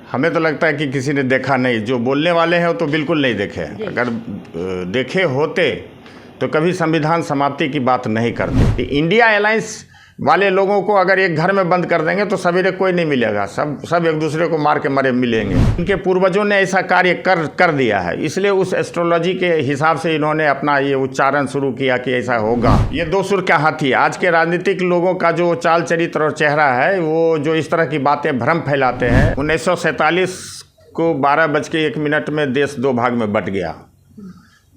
हमें तो लगता है कि किसी ने देखा नहीं। जो बोलने वाले हैं वो तो बिल्कुल नहीं देखे। अगर देखे होते तो कभी संविधान समाप्ति की बात नहीं करते। इंडिया अलायंस वाले लोगों को अगर एक घर में बंद कर देंगे तो सवेरे कोई नहीं मिलेगा, सब एक दूसरे को मार के मरे मिलेंगे। इनके पूर्वजों ने ऐसा कार्य कर दिया है, इसलिए उस एस्ट्रोलॉजी के हिसाब से इन्होंने अपना ये उच्चारण शुरू किया कि ऐसा होगा। ये दो सुर क्या हाथी। आज के राजनीतिक लोगों का जो चाल चरित्र और चेहरा है, वो जो इस तरह की बातें भ्रम फैलाते हैं। 1947 को 12:01 में देश दो भाग में बट गया।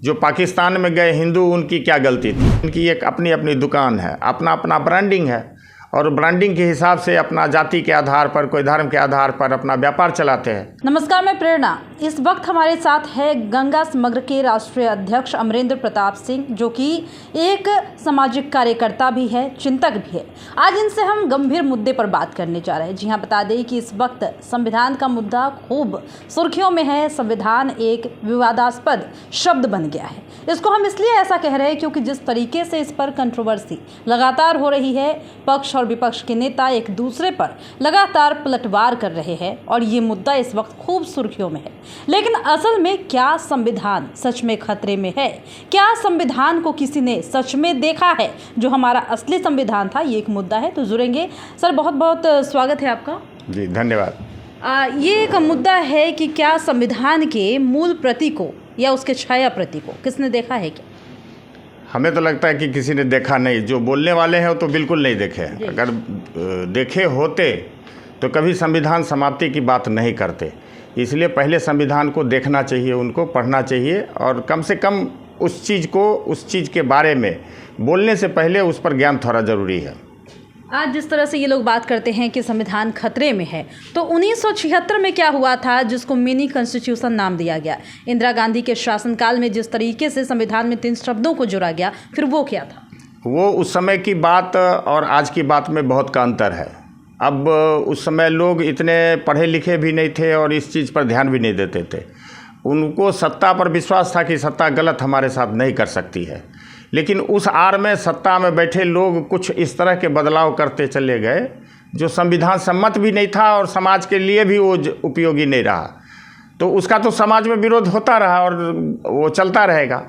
जो पाकिस्तान में गए हिंदू, उनकी क्या गलती थी? उनकी एक अपनी अपनी दुकान है, अपना अपना ब्रांडिंग है, और ब्रांडिंग के हिसाब से अपना जाति के आधार पर, कोई धर्म के आधार पर अपना व्यापार चलाते हैं। नमस्कार, मैं प्रेरणा। इस वक्त हमारे साथ है गंगा समग्र के राष्ट्रीय अध्यक्ष अमरेंद्र प्रताप सिंह, जो कि एक सामाजिक कार्यकर्ता भी है, चिंतक भी है। आज इनसे हम गंभीर मुद्दे पर बात करने जा रहे हैं। जी हाँ, बता दें कि इस वक्त संविधान का मुद्दा खूब सुर्खियों में है। संविधान एक विवादास्पद शब्द बन गया है। इसको हम इसलिए ऐसा कह रहे हैं क्योंकि जिस तरीके से इस पर कंट्रोवर्सी लगातार हो रही है, पक्ष और विपक्ष के नेता एक दूसरे पर लगातार पलटवार कर रहे हैं और ये मुद्दा इस वक्त खूब सुर्खियों में है। लेकिन असल में क्या संविधान सच में खतरे में है? क्या संविधान को किसी ने सच में देखा है? जो हमारा असली संविधान था, ये एक मुद्दा है। तो जुड़ेंगे सर, बहुत बहुत स्वागत है आपका। जी धन्यवाद। ये एक मुद्दा है कि क्या संविधान के मूल प्रति को या उसके छाया प्रति को किसने देखा है? क्या हमें तो लगता है कि किसी ने देखा नहीं। जो बोलने वाले हैं वो तो बिल्कुल नहीं देखे। अगर देखे होते तो कभी संविधान समाप्ति की बात नहीं करते। इसलिए पहले संविधान को देखना चाहिए, उनको पढ़ना चाहिए, और कम से कम उस चीज़ के बारे में बोलने से पहले उस पर ज्ञान थोड़ा ज़रूरी है। आज जिस तरह से ये लोग बात करते हैं कि संविधान खतरे में है, तो 1976 में क्या हुआ था जिसको मिनी कॉन्स्टिट्यूशन नाम दिया गया? इंदिरा गांधी के शासनकाल में जिस तरीके से संविधान में 3 शब्दों को जोड़ा गया, फिर वो क्या था? वो उस समय की बात और आज की बात में बहुत का अंतर है। अब उस समय लोग इतने पढ़े लिखे भी नहीं थे और इस चीज़ पर ध्यान भी नहीं देते थे। उनको सत्ता पर विश्वास था कि सत्ता गलत हमारे साथ नहीं कर सकती है। लेकिन उस आड़ में सत्ता में बैठे लोग कुछ इस तरह के बदलाव करते चले गए जो संविधान सम्मत भी नहीं था और समाज के लिए भी वो उपयोगी नहीं रहा। तो उसका तो समाज में विरोध होता रहा और वो चलता रहेगा।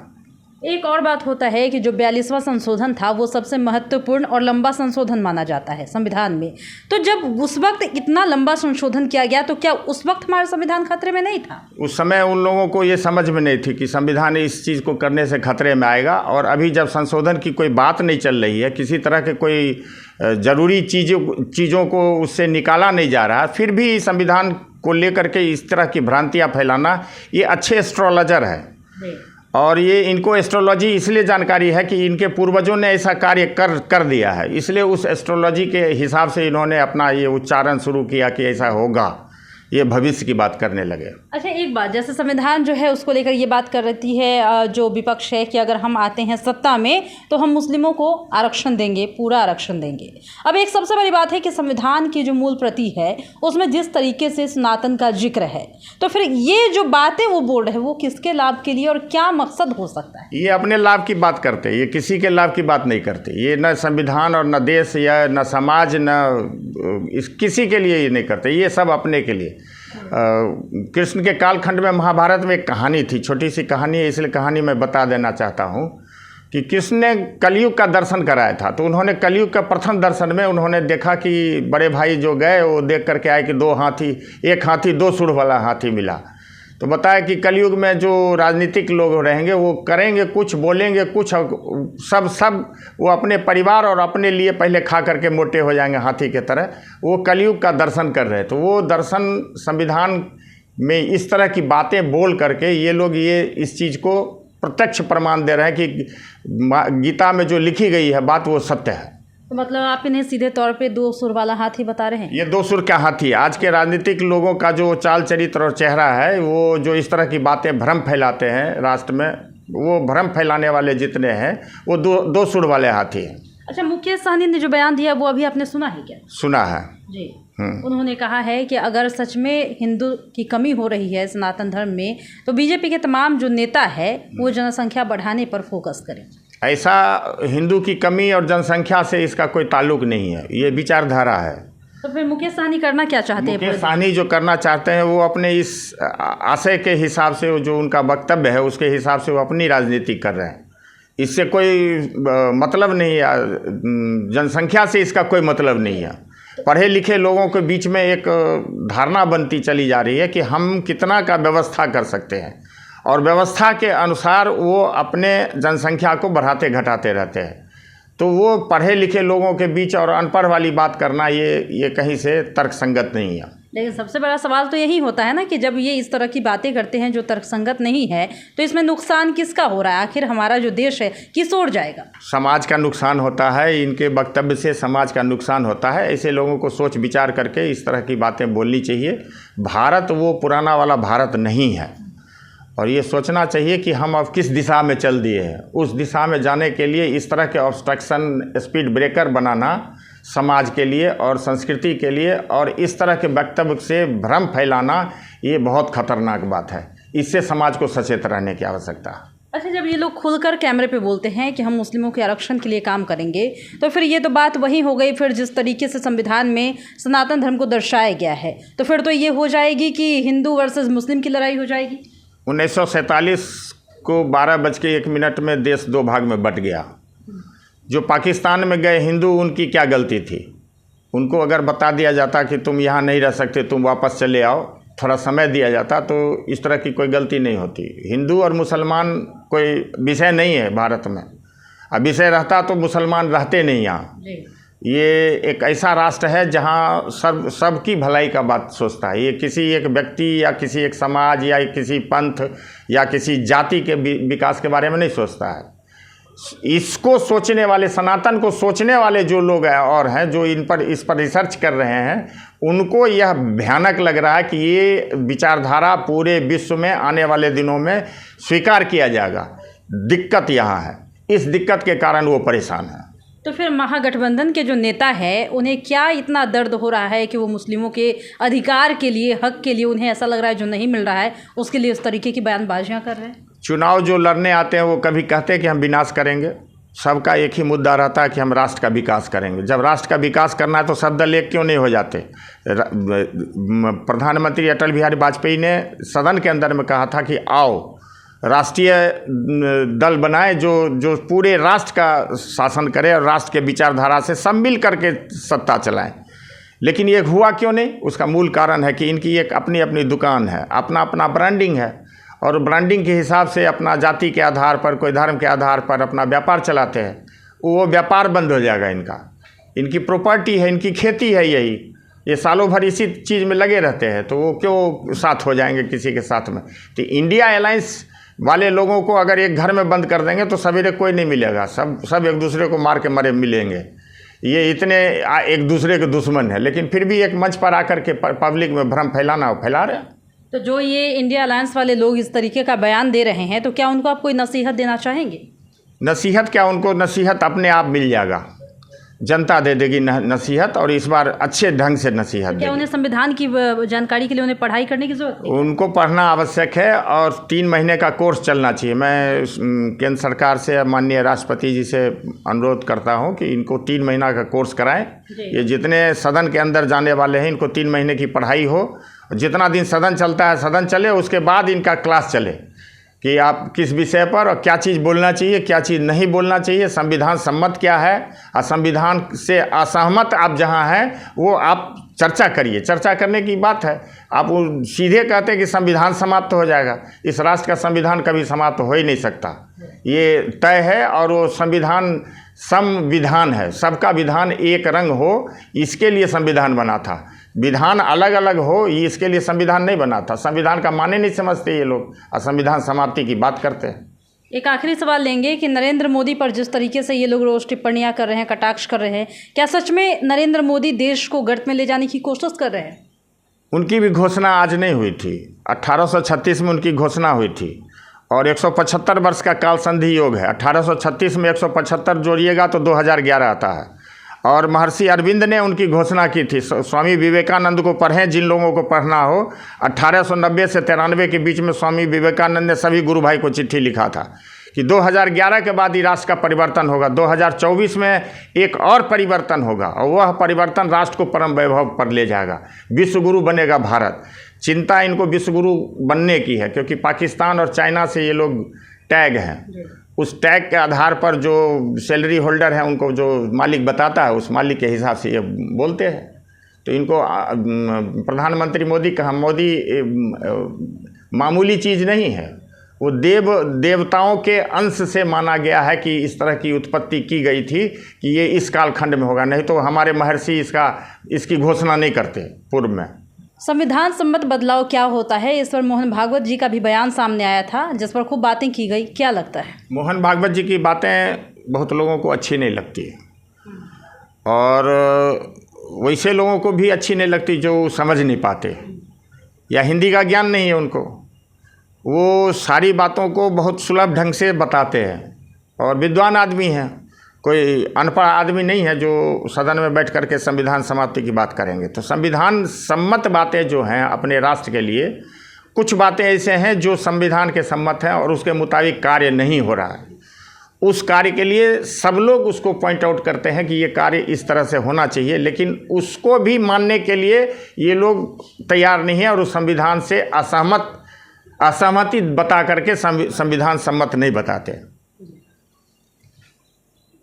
एक और बात होता है कि जो 42वां संशोधन था, वो सबसे महत्वपूर्ण और लंबा संशोधन माना जाता है संविधान में। तो जब उस वक्त इतना लंबा संशोधन किया गया, तो क्या उस वक्त हमारा संविधान खतरे में नहीं था? उस समय उन लोगों को ये समझ में नहीं थी कि संविधान इस चीज़ को करने से खतरे में आएगा। और अभी जब संशोधन की कोई बात नहीं चल रही है, किसी तरह के कोई ज़रूरी चीज़ों को उससे निकाला नहीं जा रहा, फिर भी संविधान को लेकर के इस तरह की भ्रांतियाँ फैलाना, ये अच्छे एस्ट्रोलॉजर हैं। और ये इनको एस्ट्रोलॉजी इसलिए जानकारी है कि इनके पूर्वजों ने ऐसा कार्य कर दिया है, इसलिए उस एस्ट्रोलॉजी के हिसाब से इन्होंने अपना ये उच्चारण शुरू किया कि ऐसा होगा। ये भविष्य की बात करने लगे। अच्छा, एक बात, जैसे संविधान जो है उसको लेकर ये बात कर रही है जो विपक्ष है कि अगर हम आते हैं सत्ता में तो हम मुस्लिमों को आरक्षण देंगे, पूरा आरक्षण देंगे। अब एक सबसे बड़ी बात है कि संविधान की जो मूल प्रति है उसमें जिस तरीके से सनातन का जिक्र है, तो फिर ये जो बातें वो बोल रहे हैं वो किसके लाभ के लिए और क्या मकसद हो सकता है? ये अपने लाभ की बात करते हैं, ये किसी के लाभ की बात नहीं करते। ये न संविधान और न देश या न समाज न किसी के लिए ये नहीं करते, ये सब अपने के लिए। कृष्ण के कालखंड में महाभारत में एक कहानी थी, छोटी सी कहानी है, इसलिए कहानी मैं बता देना चाहता हूँ कि कृष्ण ने कलयुग का दर्शन कराया था। तो उन्होंने कलयुग का प्रथम दर्शन में उन्होंने देखा कि बड़े भाई जो गए वो देख करके आए कि 2 हाथी, एक हाथी 2 सूंड वाला हाथी मिला। तो बताया कि कलयुग में जो राजनीतिक लोग रहेंगे वो करेंगे कुछ, बोलेंगे कुछ, सब वो अपने परिवार और अपने लिए पहले खा करके मोटे हो जाएंगे हाथी के तरह। वो कलयुग का दर्शन कर रहे हैं। तो वो दर्शन संविधान में इस तरह की बातें बोल करके ये लोग ये इस चीज़ को प्रत्यक्ष प्रमाण दे रहे हैं कि गीता में जो लिखी गई है बात वो सत्य है। तो मतलब आप इन्हें सीधे तौर पे 2 सुर वाला हाथी बता रहे हैं? ये 2 सुर क्या हाथी। आज के राजनीतिक लोगों का जो चाल चरित्र और चेहरा है, वो जो इस तरह की बातें भ्रम फैलाते हैं राष्ट्र में, वो भ्रम फैलाने वाले जितने हैं वो 2 सुर वाले हाथी हैं। अच्छा, मुकेश सहनी ने जो बयान दिया वो अभी आपने सुना है क्या? सुना है जी। उन्होंने कहा है कि अगर सच में हिंदू की कमी हो रही है सनातन धर्म में, तो बीजेपी के तमाम जो नेता है वो जनसंख्या बढ़ाने पर फोकस करें। ऐसा हिंदू की कमी और जनसंख्या से इसका कोई ताल्लुक नहीं है, ये विचारधारा है। तो फिर मुकेश सहनी करना क्या चाहते हैं? मुकेश सहनी जो करना चाहते हैं वो अपने इस आशय के हिसाब से, जो उनका वक्तव्य है उसके हिसाब से वो अपनी राजनीति कर रहे हैं। इससे कोई मतलब नहीं है, जनसंख्या से इसका कोई मतलब नहीं है। पढ़े लिखे लोगों के बीच में एक धारणा बनती चली जा रही है कि हम कितना का व्यवस्था कर सकते हैं, और व्यवस्था के अनुसार वो अपने जनसंख्या को बढ़ाते घटाते रहते हैं। तो वो पढ़े लिखे लोगों के बीच और अनपढ़ वाली बात करना ये कहीं से तर्कसंगत नहीं है। लेकिन सबसे बड़ा सवाल तो यही होता है ना कि जब ये इस तरह की बातें करते हैं जो तर्कसंगत नहीं है, तो इसमें नुकसान किसका हो रहा है? आखिर हमारा जो देश है किस ओर जाएगा? समाज का नुकसान होता है, इनके वक्तव्य से समाज का नुकसान होता है। ऐसे लोगों को सोच विचार करके इस तरह की बातें बोलनी चाहिए। भारत वो पुराना वाला भारत नहीं है, और ये सोचना चाहिए कि हम अब किस दिशा में चल दिए हैं। उस दिशा में जाने के लिए इस तरह के ऑब्स्ट्रक्शन, स्पीड ब्रेकर बनाना समाज के लिए और संस्कृति के लिए, और इस तरह के वक्तव्य से भ्रम फैलाना, ये बहुत खतरनाक बात है। इससे समाज को सचेत रहने की आवश्यकता है। अच्छा, जब ये लोग खुलकर कैमरे पे बोलते हैं कि हम मुस्लिमों के आरक्षण के लिए काम करेंगे, तो फिर ये तो बात वही हो गई। फिर जिस तरीके से संविधान में सनातन धर्म को दर्शाया गया है, तो फिर तो ये हो जाएगी कि हिंदू वर्सेस मुस्लिम की लड़ाई हो जाएगी। 1947 को 12:01 में देश दो भाग में बट गया। जो पाकिस्तान में गए हिंदू, उनकी क्या गलती थी? उनको अगर बता दिया जाता कि तुम यहाँ नहीं रह सकते, तुम वापस चले आओ, थोड़ा समय दिया जाता, तो इस तरह की कोई गलती नहीं होती। हिंदू और मुसलमान कोई विषय नहीं है भारत में। अब विषय रहता तो मुसलमान रहते नहीं यहाँ। ये एक ऐसा राष्ट्र है जहाँ सबकी भलाई का बात सोचता है। ये किसी एक व्यक्ति या किसी एक समाज या किसी पंथ या किसी जाति के विकास के बारे में नहीं सोचता है। इसको सोचने वाले, सनातन को सोचने वाले जो लोग हैं और हैं, जो इस पर रिसर्च कर रहे हैं, उनको यह भयानक लग रहा है कि ये विचारधारा पूरे विश्व में आने वाले दिनों में स्वीकार किया जाएगा। दिक्कत यहाँ है, इस दिक्कत के कारण वो परेशान है। तो फिर महागठबंधन के जो नेता है, उन्हें क्या इतना दर्द हो रहा है कि वो मुस्लिमों के अधिकार के लिए, हक के लिए, उन्हें ऐसा लग रहा है जो नहीं मिल रहा है उसके लिए उस तरीके की बयानबाजियाँ कर रहे हैं? चुनाव जो लड़ने आते हैं वो कभी कहते हैं कि हम विनाश करेंगे। सबका एक ही मुद्दा रहता है कि हम राष्ट्र का विकास करेंगे। जब राष्ट्र का विकास करना है तो सब दल एक क्यों नहीं हो जाते? प्रधानमंत्री अटल बिहारी वाजपेयी ने सदन के अंदर में कहा था कि आओ राष्ट्रीय दल बनाए जो पूरे राष्ट्र का शासन करे और राष्ट्र के विचारधारा से सब मिल करके सत्ता चलाएं। लेकिन ये हुआ क्यों नहीं? उसका मूल कारण है कि इनकी एक अपनी अपनी दुकान है, अपना अपना ब्रांडिंग है, और ब्रांडिंग के हिसाब से अपना जाति के आधार पर, कोई धर्म के आधार पर अपना व्यापार चलाते हैं। वो व्यापार बंद हो जाएगा इनका। इनकी प्रॉपर्टी है, इनकी खेती है, यही ये सालों भर इसी चीज़ में लगे रहते हैं, तो वो क्यों साथ हो जाएंगे किसी के साथ में? तो इंडिया अलायंस वाले लोगों को अगर एक घर में बंद कर देंगे तो सवेरे कोई नहीं मिलेगा, सब एक दूसरे को मार के मरे मिलेंगे। ये इतने एक दूसरे के दुश्मन है, लेकिन फिर भी एक मंच पर आकर के पब्लिक में भ्रम फैला रहे हैं। तो जो ये इंडिया अलायंस वाले लोग इस तरीके का बयान दे रहे हैं, तो क्या उनको आप कोई नसीहत देना चाहेंगे? नसीहत क्या, उनको नसीहत अपने आप मिल जाएगा। जनता दे देगी नसीहत, और इस बार अच्छे ढंग से नसीहत। क्या उन्हें संविधान की जानकारी के लिए उन्हें पढ़ाई करने की जरूरत है? उनको पढ़ना आवश्यक है, और 3 महीने का कोर्स चलना चाहिए। मैं केंद्र सरकार से, माननीय राष्ट्रपति जी से अनुरोध करता हूं कि इनको 3 महीना का कोर्स कराएं। ये जितने सदन के अंदर जाने वाले हैं, इनको 3 महीने की पढ़ाई हो। जितना दिन सदन चलता है सदन चले, उसके बाद इनका क्लास चले कि आप किस विषय पर और क्या चीज़ बोलना चाहिए, क्या चीज़ नहीं बोलना चाहिए, संविधान सम्मत क्या है, और संविधान से असहमत आप जहां हैं वो आप चर्चा करिए। चर्चा करने की बात है। आप सीधे कहते हैं कि संविधान समाप्त हो जाएगा। इस राष्ट्र का संविधान कभी समाप्त हो ही नहीं सकता, ये तय है। और वो संविधान है, सबका विधान एक रंग हो, इसके लिए संविधान बना था। विधान अलग अलग हो, इसके लिए संविधान नहीं बना था। संविधान का माने नहीं समझते ये लोग, और संविधान समाप्ति की बात करते हैं। एक आखिरी सवाल लेंगे कि नरेंद्र मोदी पर जिस तरीके से ये लोग रोज टिप्पणियां कर रहे हैं, कटाक्ष कर रहे हैं, क्या सच में नरेंद्र मोदी देश को गर्त में ले जाने की कोशिश कर रहे हैं? उनकी भी घोषणा आज नहीं हुई थी। 1836 में उनकी घोषणा हुई थी, और 175 वर्ष का काल संधि योग है। 1836 में 175 जोड़िएगा तो 2011 आता है। और महर्षि अरविंद ने उनकी घोषणा की थी, स्वामी विवेकानंद को पढ़ें जिन लोगों को पढ़ना हो। 1890 से 93 के बीच में स्वामी विवेकानंद ने सभी गुरु भाई को चिट्ठी लिखा था कि 2011 के बाद ही राष्ट्र का परिवर्तन होगा, 2024 में एक और परिवर्तन होगा और वह परिवर्तन राष्ट्र को परम वैभव पर ले जाएगा, विश्वगुरु बनेगा भारत। चिंता इनको विश्वगुरु बनने की है, क्योंकि पाकिस्तान और चाइना से ये लोग टैग हैं। उस टैग के आधार पर जो सैलरी होल्डर है उनको जो मालिक बताता है उस मालिक के हिसाब से ये बोलते हैं। तो इनको प्रधानमंत्री मोदी मामूली चीज़ नहीं है, वो देवताओं के अंश से माना गया है कि इस तरह की उत्पत्ति की गई थी कि ये इस कालखंड में होगा, नहीं तो हमारे महर्षि इसकी घोषणा नहीं करते पूर्व में। संविधान सम्मत बदलाव क्या होता है, इस पर मोहन भागवत जी का भी बयान सामने आया था जिस पर खूब बातें की गई, क्या लगता है? मोहन भागवत जी की बातें बहुत लोगों को अच्छी नहीं लगती और वैसे लोगों को भी अच्छी नहीं लगती जो समझ नहीं पाते या हिंदी का ज्ञान नहीं है उनको। वो सारी बातों को बहुत सुलभ ढंग से बताते हैं और विद्वान आदमी हैं, कोई अनपढ़ आदमी नहीं है जो सदन में बैठ करके संविधान समाप्ति की बात करेंगे। तो संविधान सम्मत बातें जो हैं अपने राष्ट्र के लिए, कुछ बातें ऐसे हैं जो संविधान के सम्मत हैं और उसके मुताबिक कार्य नहीं हो रहा है। उस कार्य के लिए सब लोग उसको पॉइंट आउट करते हैं कि ये कार्य इस तरह से होना चाहिए, लेकिन उसको भी मानने के लिए ये लोग तैयार नहीं है और उस संविधान से असहमति बता करके संविधान सम्मत नहीं बताते।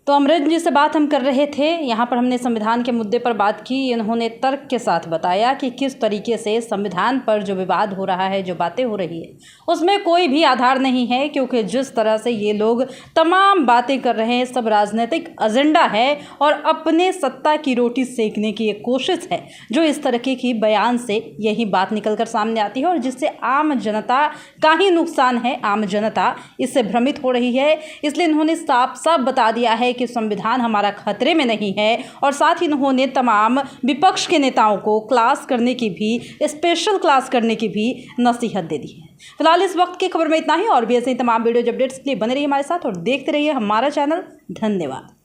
तो अमरेंद्र जी से बात हम कर रहे थे, यहाँ पर हमने संविधान के मुद्दे पर बात की। इन्होंने तर्क के साथ बताया कि किस तरीके से संविधान पर जो विवाद हो रहा है, जो बातें हो रही है, उसमें कोई भी आधार नहीं है, क्योंकि जिस तरह से ये लोग तमाम बातें कर रहे हैं सब राजनीतिक एजेंडा है और अपने सत्ता की रोटी सेकने की एक कोशिश है, जो इस तरीके की बयान से यही बात निकल कर सामने आती है और जिससे आम जनता का ही नुकसान है। आम जनता इससे भ्रमित हो रही है, इसलिए इन्होंने साफ साफ बता दिया है कि संविधान हमारा खतरे में नहीं है और साथ ही इन्होंने तमाम विपक्ष के नेताओं को क्लास करने की भी, स्पेशल क्लास करने की भी नसीहत दे दी है। फिलहाल इस वक्त की खबर में इतना ही और भी ऐसे ही तमाम वीडियो अपडेट्स के लिए बने रहिए हमारे साथ और देखते रहिए हमारा चैनल। धन्यवाद।